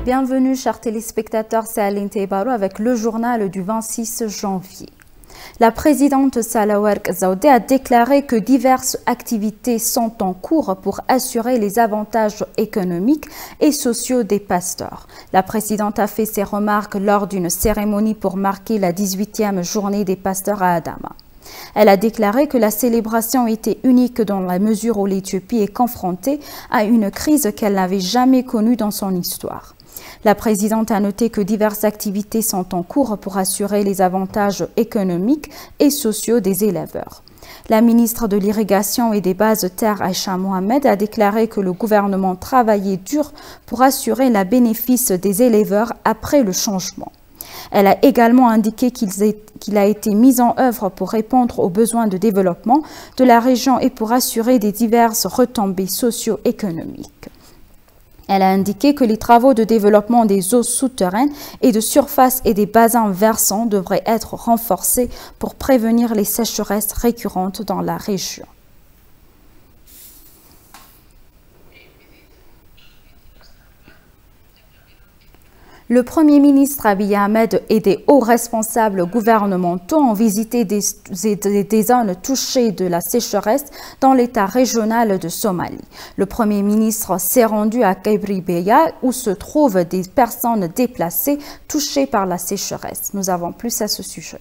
Bienvenue, chers téléspectateurs, c'est Aline Tebaro avec le journal du 26 janvier. La présidente Salawerk Zaoude a déclaré que diverses activités sont en cours pour assurer les avantages économiques et sociaux des pasteurs. La présidente a fait ces remarques lors d'une cérémonie pour marquer la 18e journée des pasteurs à Adama. Elle a déclaré que la célébration était unique dans la mesure où l'Éthiopie est confrontée à une crise qu'elle n'avait jamais connue dans son histoire. La présidente a noté que diverses activités sont en cours pour assurer les avantages économiques et sociaux des éleveurs. La ministre de l'Irrigation et des Bases Terres, Aïcha Mohamed, a déclaré que le gouvernement travaillait dur pour assurer le bénéfice des éleveurs après le changement. Elle a également indiqué qu'il a été mis en œuvre pour répondre aux besoins de développement de la région et pour assurer des diverses retombées socio-économiques. Elle a indiqué que les travaux de développement des eaux souterraines et de surface et des bassins versants devraient être renforcés pour prévenir les sécheresses récurrentes dans la région. Le Premier ministre Abiy Ahmed et des hauts responsables gouvernementaux ont visité des zones touchées de la sécheresse dans l'État régional de Somalie. Le Premier ministre s'est rendu à Gabribeya où se trouvent des personnes déplacées touchées par la sécheresse. Nous avons plus à ce sujet.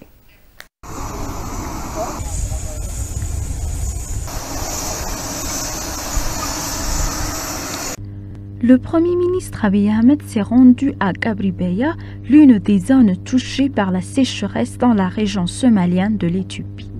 Le Premier ministre Abiy Ahmed s'est rendu à Gabribeya, l'une des zones touchées par la sécheresse dans la région somalienne de l'Éthiopie.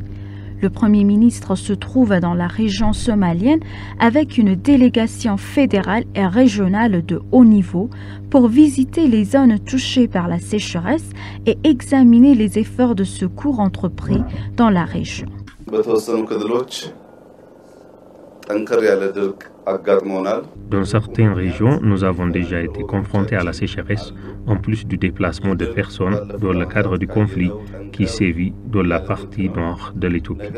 Le Premier ministre se trouve dans la région somalienne avec une délégation fédérale et régionale de haut niveau pour visiter les zones touchées par la sécheresse et examiner les efforts de secours entrepris dans la région. Dans certaines régions, nous avons déjà été confrontés à la sécheresse, en plus du déplacement de personnes dans le cadre du conflit qui sévit dans la partie nord de l'Éthiopie.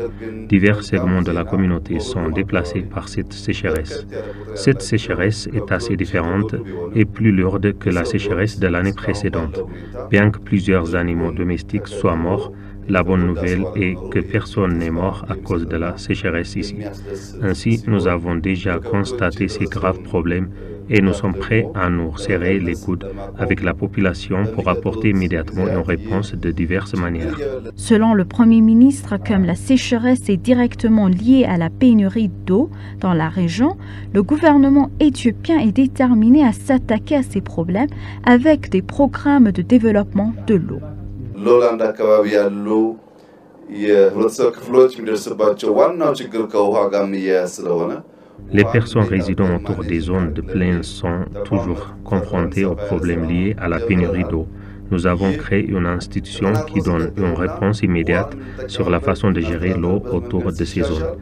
Divers segments de la communauté sont déplacés par cette sécheresse. Cette sécheresse est assez différente et plus lourde que la sécheresse de l'année précédente. Bien que plusieurs animaux domestiques soient morts, la bonne nouvelle est que personne n'est mort à cause de la sécheresse ici. Ainsi, nous avons déjà constaté ces graves problèmes et nous sommes prêts à nous serrer les coudes avec la population pour apporter immédiatement une réponse de diverses manières. Selon le Premier ministre, comme la sécheresse est directement liée à la pénurie d'eau dans la région, le gouvernement éthiopien est déterminé à s'attaquer à ces problèmes avec des programmes de développement de l'eau. Les personnes résidant autour des zones de plaine sont toujours confrontées aux problèmes liés à la pénurie d'eau. Nous avons créé une institution qui donne une réponse immédiate sur la façon de gérer l'eau autour de ces zones.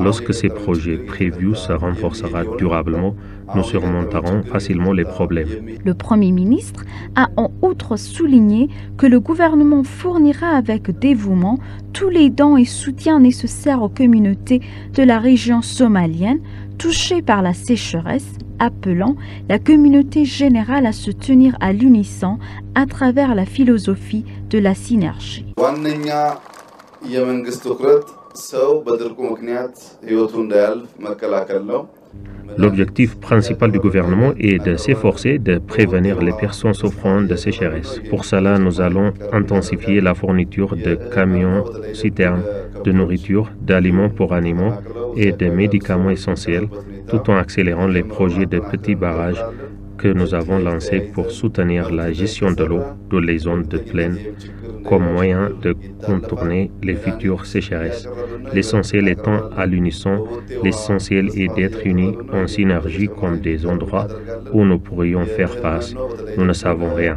Lorsque ces projets prévus se renforceront durablement, nous surmonterons facilement les problèmes. Le Premier ministre a en outre souligné que le gouvernement fournira avec dévouement tous les dons et soutiens nécessaires aux communautés de la région somalienne touchées par la sécheresse, appelant la communauté générale à se tenir à l'unisson à travers la philosophie de la synergie. L'objectif principal du gouvernement est de s'efforcer de prévenir les personnes souffrant de sécheresse. Pour cela, nous allons intensifier la fourniture de camions, citernes, de nourriture, d'aliments pour animaux et de médicaments essentiels, tout en accélérant les projets de petits barrages que nous avons lancés pour soutenir la gestion de l'eau dans les zones de plaine comme moyen de contourner les futures sécheresses. L'essentiel étant à l'unisson, l'essentiel est d'être unis en synergie comme des endroits où nous pourrions faire face. Nous ne savons rien.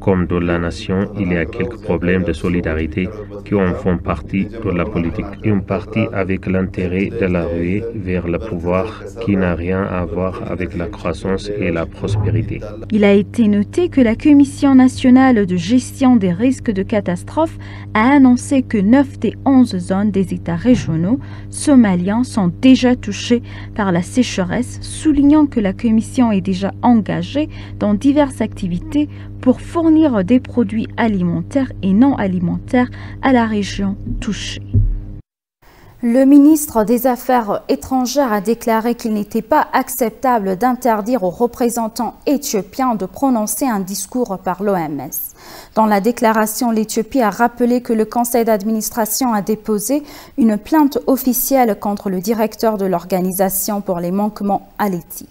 Comme dans la nation, il y a quelques problèmes de solidarité qui en font partie de la politique. Une partie avec l'intérêt de la ruée vers le pouvoir qui n'a rien à voir avec la croissance et la prospérité. prospérité. Il a été noté que la Commission nationale de gestion des risques de catastrophe a annoncé que 9 des 11 zones des États régionaux somaliens sont déjà touchées par la sécheresse, soulignant que la Commission est déjà engagée dans diverses activités pour fournir des produits alimentaires et non alimentaires à la région touchée. Le ministre des Affaires étrangères a déclaré qu'il n'était pas acceptable d'interdire aux représentants éthiopiens de prononcer un discours par l'OMS. Dans la déclaration, l'Éthiopie a rappelé que le conseil d'administration a déposé une plainte officielle contre le directeur de l'organisation pour les manquements à l'éthique.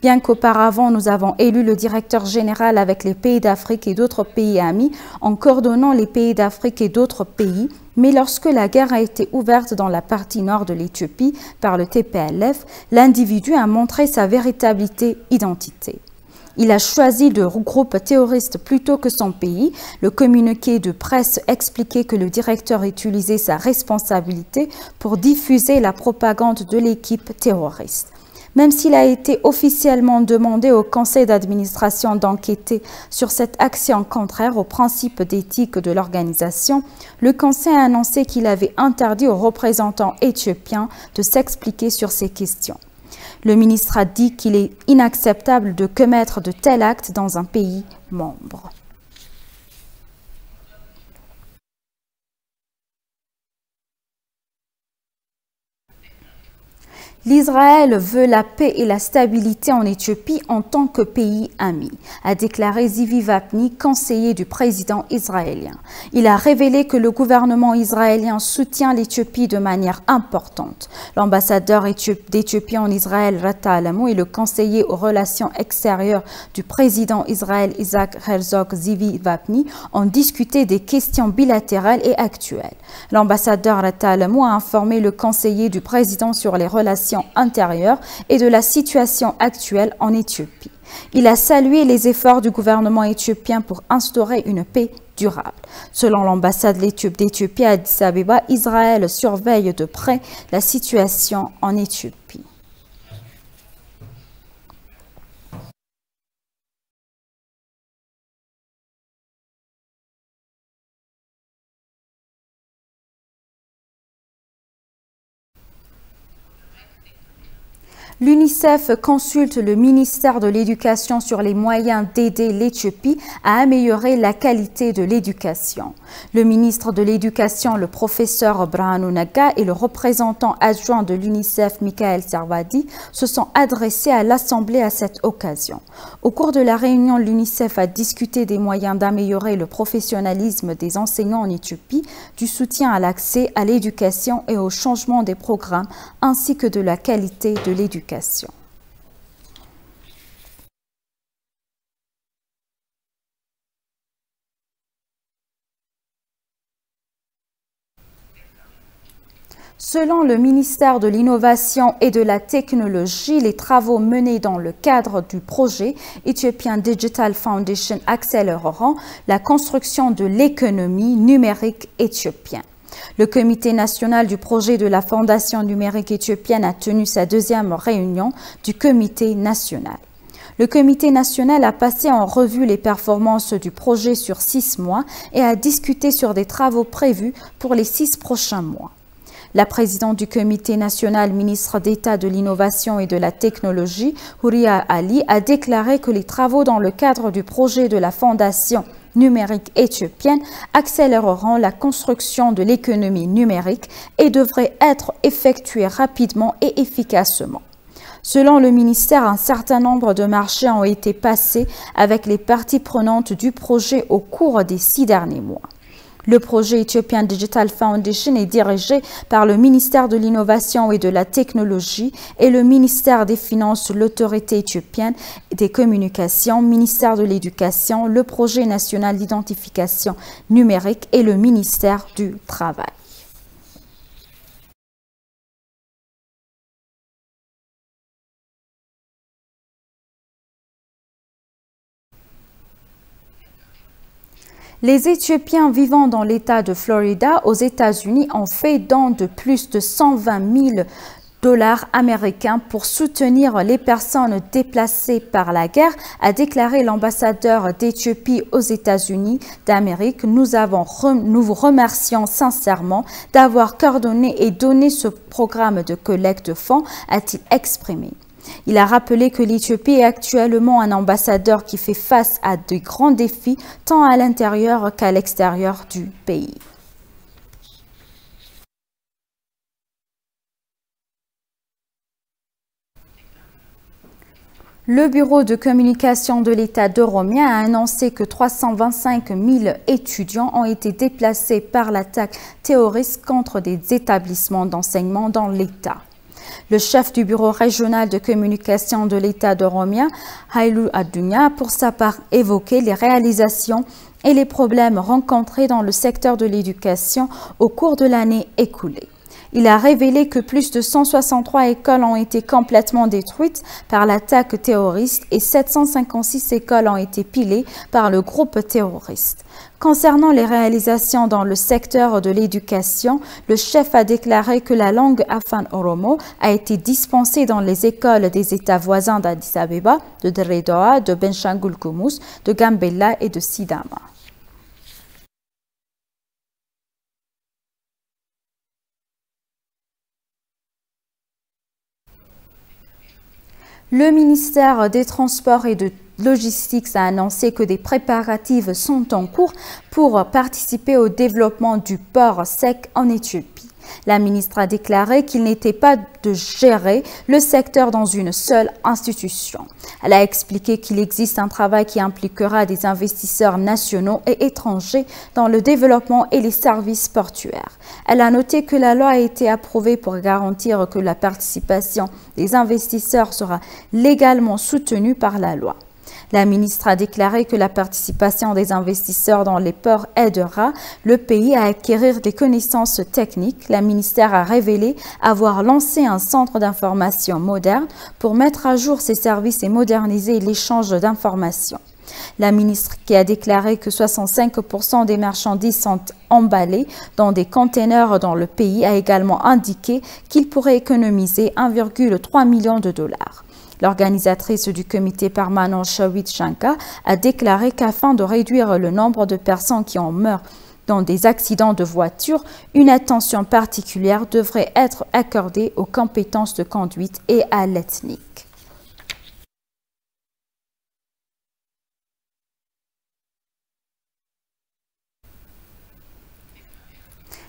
Bien qu'auparavant, nous avons élu le directeur général avec les pays d'Afrique et d'autres pays amis en coordonnant les pays d'Afrique et d'autres pays, mais lorsque la guerre a été ouverte dans la partie nord de l'Éthiopie par le TPLF, l'individu a montré sa véritable identité. Il a choisi de groupe terroriste plutôt que son pays. Le communiqué de presse expliquait que le directeur utilisait sa responsabilité pour diffuser la propagande de l'équipe terroriste. Même s'il a été officiellement demandé au conseil d'administration d'enquêter sur cette action contraire aux principes d'éthique de l'organisation, le conseil a annoncé qu'il avait interdit aux représentants éthiopiens de s'expliquer sur ces questions. Le ministre a dit qu'il est inacceptable de commettre de tels actes dans un pays membre. L'Israël veut la paix et la stabilité en Éthiopie en tant que pays ami, a déclaré Zivi Vapni, conseiller du président israélien. Il a révélé que le gouvernement israélien soutient l'Éthiopie de manière importante. L'ambassadeur d'Éthiopie en Israël, Rata Alamou, et le conseiller aux relations extérieures du président Israël Isaac Herzog, Zivi Vapni, ont discuté des questions bilatérales et actuelles. L'ambassadeur Rata Alamou a informé le conseiller du président sur les relations intérieures et de la situation actuelle en Éthiopie. Il a salué les efforts du gouvernement éthiopien pour instaurer une paix durable. Selon l'ambassade d'Éthiopie à Addis Abeba, Israël surveille de près la situation en Éthiopie. L'UNICEF consulte le ministère de l'Éducation sur les moyens d'aider l'Éthiopie à améliorer la qualité de l'éducation. Le ministre de l'Éducation, le professeur Brahanu Nagga, et le représentant adjoint de l'UNICEF, Michael Servadi, se sont adressés à l'Assemblée à cette occasion. Au cours de la réunion, l'UNICEF a discuté des moyens d'améliorer le professionnalisme des enseignants en Éthiopie, du soutien à l'accès à l'éducation et au changement des programmes, ainsi que de la qualité de l'éducation. Selon le ministère de l'Innovation et de la Technologie, les travaux menés dans le cadre du projet Ethiopian Digital Foundation accéléreront la construction de l'économie numérique éthiopienne. Le comité national du projet de la Fondation numérique éthiopienne a tenu sa deuxième réunion du comité national. Le comité national a passé en revue les performances du projet sur 6 mois et a discuté sur des travaux prévus pour les 6 prochains mois. La présidente du comité national, ministre d'État de l'Innovation et de la Technologie, Houria Ali, a déclaré que les travaux dans le cadre du projet de la Fondation numérique éthiopienne accéléreront la construction de l'économie numérique et devraient être effectués rapidement et efficacement. Selon le ministère, un certain nombre de marchés ont été passés avec les parties prenantes du projet au cours des 6 derniers mois. Le projet Ethiopian Digital Foundation est dirigé par le ministère de l'Innovation et de la Technologie et le ministère des Finances, l'Autorité éthiopienne des Communications, ministère de l'Éducation, le projet national d'identification numérique et le ministère du Travail. Les Éthiopiens vivant dans l'État de Florida aux États-Unis ont fait don de plus de 120 000 dollars américains pour soutenir les personnes déplacées par la guerre, a déclaré l'ambassadeur d'Éthiopie aux États-Unis d'Amérique. Nous vous remercions sincèrement d'avoir coordonné et donné ce programme de collecte de fonds, a-t-il exprimé. Il a rappelé que l'Éthiopie est actuellement un ambassadeur qui fait face à de grands défis tant à l'intérieur qu'à l'extérieur du pays. Le bureau de communication de l'État d'Oromia a annoncé que 325 000 étudiants ont été déplacés par l'attaque terroriste contre des établissements d'enseignement dans l'État. Le chef du bureau régional de communication de l'État d'Oromia, Haïlou Adunya, pour sa part évoqué les réalisations et les problèmes rencontrés dans le secteur de l'éducation au cours de l'année écoulée. Il a révélé que plus de 163 écoles ont été complètement détruites par l'attaque terroriste et 756 écoles ont été pillées par le groupe terroriste. Concernant les réalisations dans le secteur de l'éducation, le chef a déclaré que la langue Afan Oromo a été dispensée dans les écoles des États voisins d'Addis Abeba, de Dredhoa, de Benshangul Gumuz, de Gambella et de Sidama. Le ministère des Transports et de Logistics a annoncé que des préparatifs sont en cours pour participer au développement du port sec en Éthiopie. La ministre a déclaré qu'il n'était pas de gérer le secteur dans une seule institution. Elle a expliqué qu'il existe un travail qui impliquera des investisseurs nationaux et étrangers dans le développement et les services portuaires. Elle a noté que la loi a été approuvée pour garantir que la participation des investisseurs sera légalement soutenue par la loi. La ministre a déclaré que la participation des investisseurs dans les ports aidera le pays à acquérir des connaissances techniques. La ministère a révélé avoir lancé un centre d'information moderne pour mettre à jour ses services et moderniser l'échange d'informations. La ministre, qui a déclaré que 65% des marchandises sont emballées dans des containers dans le pays, a également indiqué qu'il pourrait économiser 1,3 million de dollars. L'organisatrice du comité permanent Shawit Shanka a déclaré qu'afin de réduire le nombre de personnes qui en meurent dans des accidents de voiture, une attention particulière devrait être accordée aux compétences de conduite et à l'ethnique.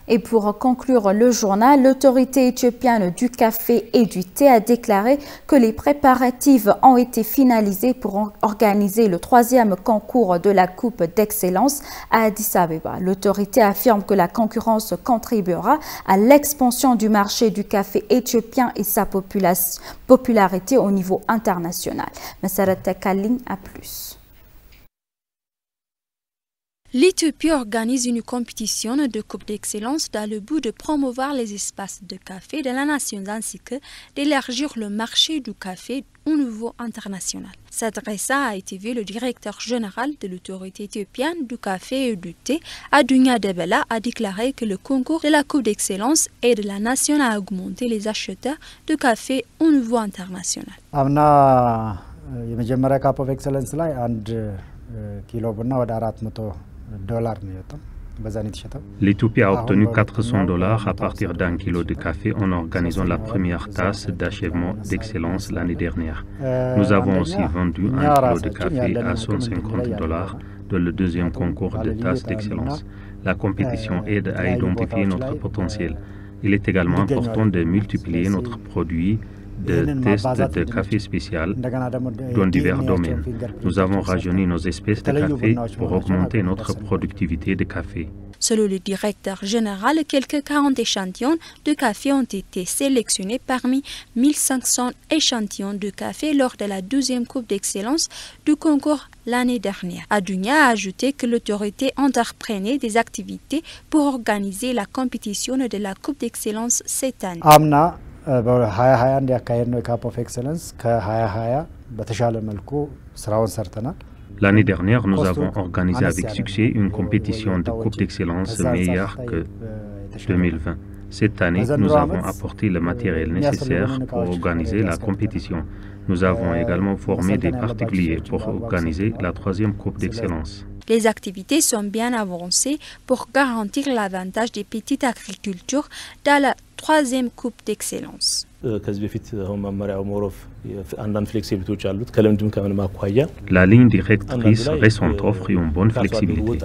Et pour conclure le journal, l'autorité éthiopienne du café et du thé a déclaré que les préparatifs ont été finalisés pour organiser le 3e concours de la Coupe d'Excellence à Addis Abeba. L'autorité affirme que la concurrence contribuera à l'expansion du marché du café éthiopien et sa popularité au niveau international. Massarat Takalin a plus. L'Éthiopie organise une compétition de Coupe d'Excellence dans le but de promouvoir les espaces de café de la nation ainsi que d'élargir le marché du café au niveau international. S'adressant à ITV, le directeur général de l'autorité éthiopienne du café et du thé, Adunya Debela, a déclaré que le concours de la Coupe d'Excellence aide la nation à augmenter les acheteurs de café au niveau international. L'Éthiopie a obtenu $400 à partir d'un kilo de café en organisant la première tasse d'achèvement d'excellence l'année dernière. Nous avons aussi vendu un kilo de café à $150 dans le deuxième concours de tasse d'excellence. La compétition aide à identifier notre potentiel. Il est également important de multiplier notre produit de tests de café spécial dans divers domaines. Nous avons rajeuni nos espèces de café pour augmenter notre productivité de café. Selon le directeur général, quelques 40 échantillons de café ont été sélectionnés parmi 1500 échantillons de café lors de la 12e Coupe d'Excellence du concours l'année dernière. Adunya a ajouté que l'autorité entreprenait des activités pour organiser la compétition de la Coupe d'Excellence cette année. L'année dernière, nous avons organisé avec succès une compétition de Coupe d'Excellence meilleure que 2020. Cette année, nous avons apporté le matériel nécessaire pour organiser la compétition. Nous avons également formé des particuliers pour organiser la 3e Coupe d'Excellence. Les activités sont bien avancées pour garantir l'avantage des petites agricultures dans la 3e Coupe d'Excellence. La ligne directrice récente offre une bonne flexibilité.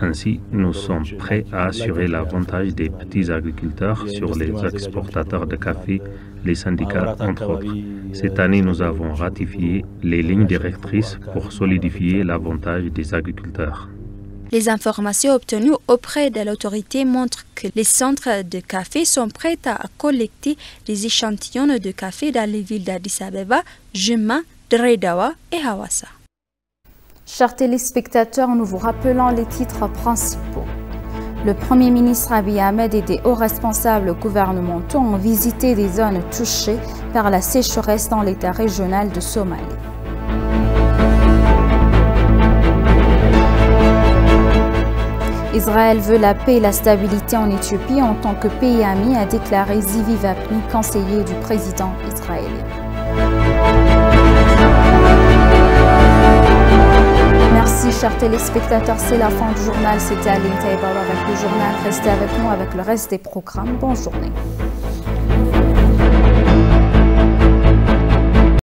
Ainsi, nous sommes prêts à assurer l'avantage des petits agriculteurs sur les exportateurs de café, les syndicats, entre autres. Cette année, nous avons ratifié les lignes directrices pour solidifier l'avantage des agriculteurs. Les informations obtenues auprès de l'autorité montrent que les centres de café sont prêts à collecter des échantillons de café dans les villes d'Addis Abeba, Juma, Dreddawa et Hawassa. Chers téléspectateurs, nous vous rappelons les titres principaux. Le Premier ministre Abiy Ahmed et des hauts responsables gouvernementaux ont visité des zones touchées par la sécheresse dans l'État régional de Somalie. Israël veut la paix et la stabilité en Éthiopie en tant que pays ami, a déclaré Zivi Vapni, conseiller du président israélien. Merci chers téléspectateurs, c'est la fin du journal. C'était Aline Taïbaro avec le journal. Restez avec nous avec le reste des programmes. Bonne journée.